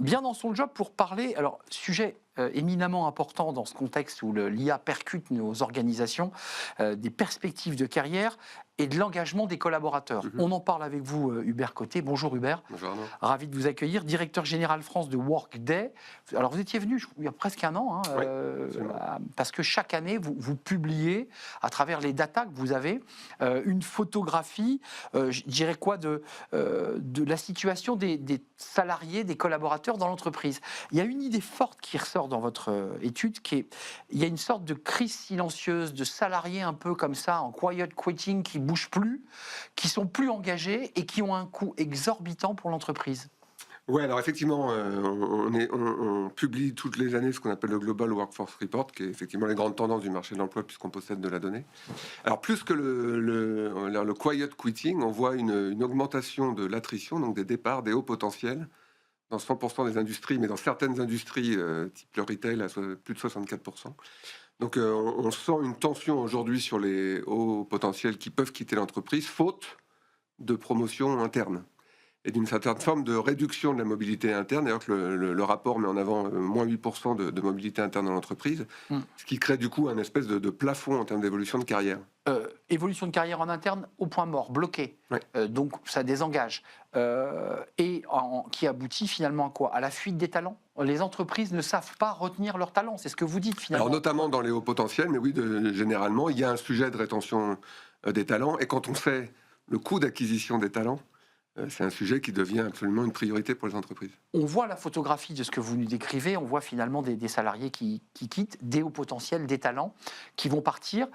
bien dans son job pour parler, alors sujet éminemment important dans ce contexte où l'IA percute nos organisations, des perspectives de carrière et de l'engagement des collaborateurs. On en parle avec vous, Hubert Côté. Bonjour Hubert. Bonjour Arnaud. Ravi de vous accueillir, directeur général France de Workday. Alors vous étiez venu il y a presque un an, Oui, parce que chaque année, vous publiez, à travers les datas que vous avez, une photographie, je dirais quoi, de la situation des salariés, des collaborateurs dans l'entreprise. Il y a une idée forte qui ressort dans votre étude, il y a une sorte de crise silencieuse, de salariés un peu comme ça, en quiet quitting, qui bougent plus, qui sont plus engagés et qui ont un coût exorbitant pour l'entreprise. Ouais, alors effectivement, on publie toutes les années ce qu'on appelle le Global Workforce Report, qui est effectivement les grandes tendances du marché de l'emploi puisqu'on possède de la donnée. Alors plus que le quiet quitting, on voit une augmentation de l'attrition, donc des départs, des hauts potentiels, dans 100% des industries, mais dans certaines industries, type le retail, à plus de 64%. Donc on sent une tension aujourd'hui sur les hauts potentiels qui peuvent quitter l'entreprise, faute de promotion interne et d'une certaine forme de réduction de la mobilité interne. D'ailleurs, que le rapport met en avant moins 8% de mobilité interne dans l'entreprise, ce qui crée du coup un espèce de plafond en termes d'évolution de carrière. Évolution de carrière en interne au point mort, bloqué. Ouais. Donc ça désengage. Qui aboutit finalement à quoi? À la fuite des talents. Les entreprises ne savent pas retenir leurs talents, c'est ce que vous dites finalement. Alors notamment dans les hauts potentiels, mais oui, généralement, il y a un sujet de rétention des talents. Et quand on sait le coût d'acquisition des talents, c'est un sujet qui devient absolument une priorité pour les entreprises. On voit la photographie de ce que vous nous décrivez, on voit finalement des salariés qui quittent, des hauts potentiels, des talents qui vont partir.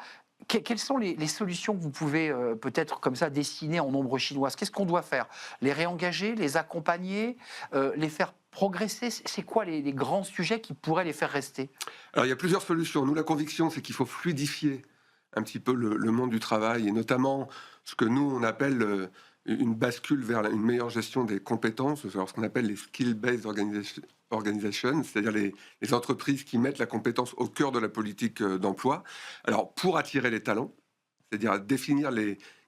Quelles sont les solutions que vous pouvez peut-être comme ça dessiner en ombre chinoise? Qu'est-ce qu'on doit faire? Les réengager, les accompagner, les faire progresser? C'est quoi les grands sujets qui pourraient les faire rester? Alors il y a plusieurs solutions. Nous, la conviction, c'est qu'il faut fluidifier un petit peu le monde du travail, et notamment ce que nous, on appelle une bascule vers une meilleure gestion des compétences, alors ce qu'on appelle les skill-based organizations, c'est-à-dire les entreprises qui mettent la compétence au cœur de la politique d'emploi. Alors, pour attirer les talents, c'est-à-dire définir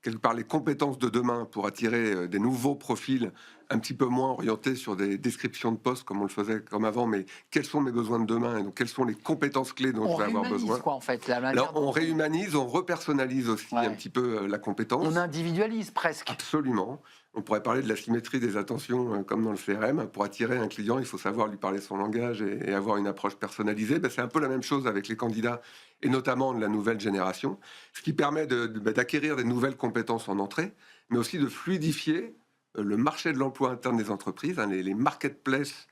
quelque part les compétences de demain pour attirer des nouveaux profils un petit peu moins orientés sur des descriptions de postes comme on le faisait comme avant, mais quels sont mes besoins de demain et donc quelles sont les compétences clés dont je vais avoir besoin. Quoi, en fait, alors, on réhumanise, on repersonnalise aussi un petit peu la compétence. On individualise presque. Absolument. On pourrait parler de la symétrie des attentions comme dans le CRM. Pour attirer un client, il faut savoir lui parler son langage et avoir une approche personnalisée. C'est un peu la même chose avec les candidats et notamment de la nouvelle génération, ce qui permet d'acquérir des nouvelles compétences en entrée, mais aussi de fluidifier le marché de l'emploi interne des entreprises. Les marketplaces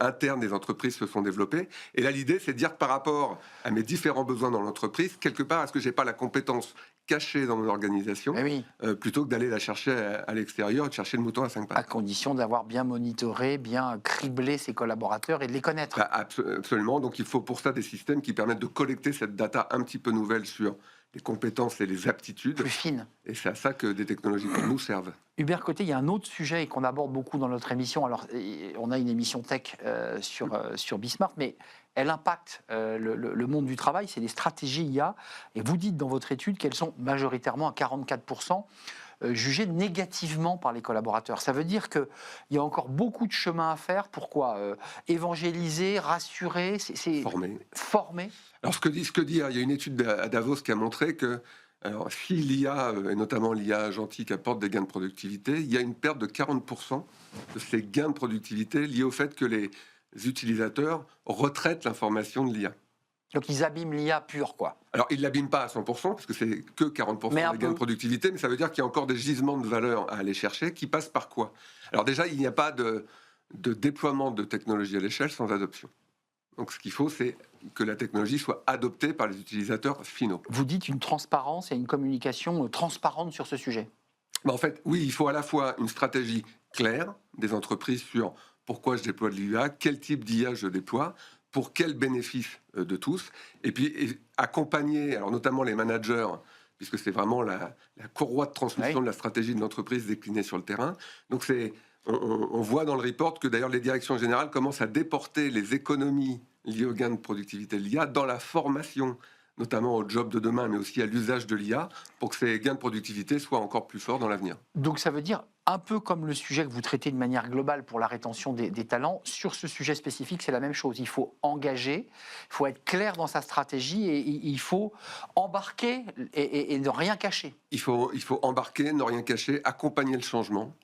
internes des entreprises se sont développés. Et là, l'idée, c'est de dire que par rapport à mes différents besoins dans l'entreprise, quelque part, est-ce que j'ai pas la compétence cachée dans mon organisation, plutôt que d'aller la chercher à l'extérieur et de chercher le mouton à 5 pattes. À condition d'avoir bien monitoré, bien criblé ses collaborateurs et de les connaître. Absolument. Donc il faut pour ça des systèmes qui permettent de collecter cette data un petit peu nouvelle sur les compétences et les aptitudes. Plus fines. Et c'est à ça que des technologies comme nous servent. Hubert Côté, il y a un autre sujet qu'on aborde beaucoup dans notre émission. Alors, on a une émission tech sur Bismart, mais elle impacte le monde du travail. C'est des stratégies IA. Et vous dites dans votre étude qu'elles sont majoritairement à 44% jugées négativement par les collaborateurs. Ça veut dire qu'il y a encore beaucoup de chemin à faire. Pourquoi évangéliser, rassurer, former. Alors, ce que dit, il y a une étude à Davos qui a montré que si l'IA, et notamment l'IA agentique, apporte des gains de productivité, il y a une perte de 40% de ces gains de productivité liés au fait que les utilisateurs retraitent l'information de l'IA. Donc ils abîment l'IA pure, quoi. Alors ils ne l'abîment pas à 100%, parce que c'est que 40% des gains de productivité, mais ça veut dire qu'il y a encore des gisements de valeur à aller chercher, qui passent par quoi? Alors déjà, il n'y a pas de déploiement de technologie à l'échelle sans adoption. Donc ce qu'il faut, c'est que la technologie soit adoptée par les utilisateurs finaux. Vous dites une transparence et une communication transparente sur ce sujet. En fait, oui, il faut à la fois une stratégie claire des entreprises sur pourquoi je déploie de l'IA, quel type d'IA je déploie, pour quel bénéfice de tous, et puis accompagner, alors notamment les managers, puisque c'est vraiment la courroie de transmission de la stratégie de l'entreprise déclinée sur le terrain. Donc on voit dans le report que d'ailleurs les directions générales commencent à déporter les économies liées au gain de productivité de l'IA dans la formation notamment au job de demain, mais aussi à l'usage de l'IA, pour que ces gains de productivité soient encore plus forts dans l'avenir. Donc ça veut dire, un peu comme le sujet que vous traitez de manière globale pour la rétention des talents, sur ce sujet spécifique, c'est la même chose. Il faut engager, il faut être clair dans sa stratégie et il faut embarquer et ne rien cacher. Il faut embarquer, ne rien cacher, accompagner le changement.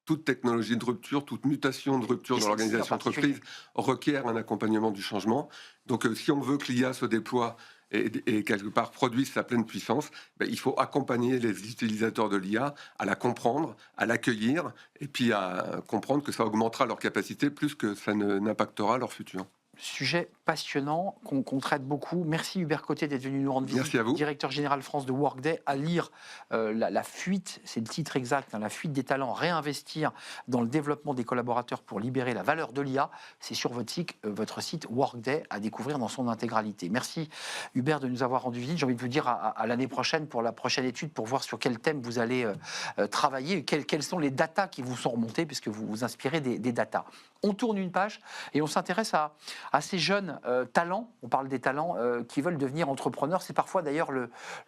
Toute technologie de rupture, toute mutation de rupture Et dans celle-ci en l'organisation particulier. entreprise requiert un accompagnement du changement. Donc, si on veut que l'IA se déploie et quelque part produise sa pleine puissance, ben, il faut accompagner les utilisateurs de l'IA à la comprendre, à l'accueillir, et puis à comprendre que ça augmentera leur capacité plus que ça n'impactera leur futur. Sujet passionnant qu'on traite beaucoup. Merci Hubert Côté d'être venu nous rendre visite. Merci à vous. Directeur général France de Workday, à lire la fuite, c'est le titre exact, hein, la fuite des talents, réinvestir dans le développement des collaborateurs pour libérer la valeur de l'IA. C'est sur votre site Workday à découvrir dans son intégralité. Merci Hubert de nous avoir rendu visite. J'ai envie de vous dire à l'année prochaine pour la prochaine étude pour voir sur quel thème vous allez travailler, quelles sont les datas qui vous sont remontées puisque vous vous inspirez des datas. On tourne une page et on s'intéresse à ces jeunes talents, on parle des talents qui veulent devenir entrepreneurs. C'est parfois d'ailleurs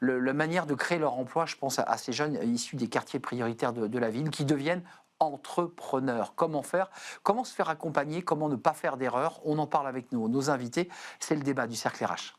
la manière de créer leur emploi, je pense à ces jeunes issus des quartiers prioritaires de la ville qui deviennent entrepreneurs. Comment faire? Comment se faire accompagner? Comment ne pas faire d'erreur? On en parle avec nos invités. C'est le débat du Cercle RH.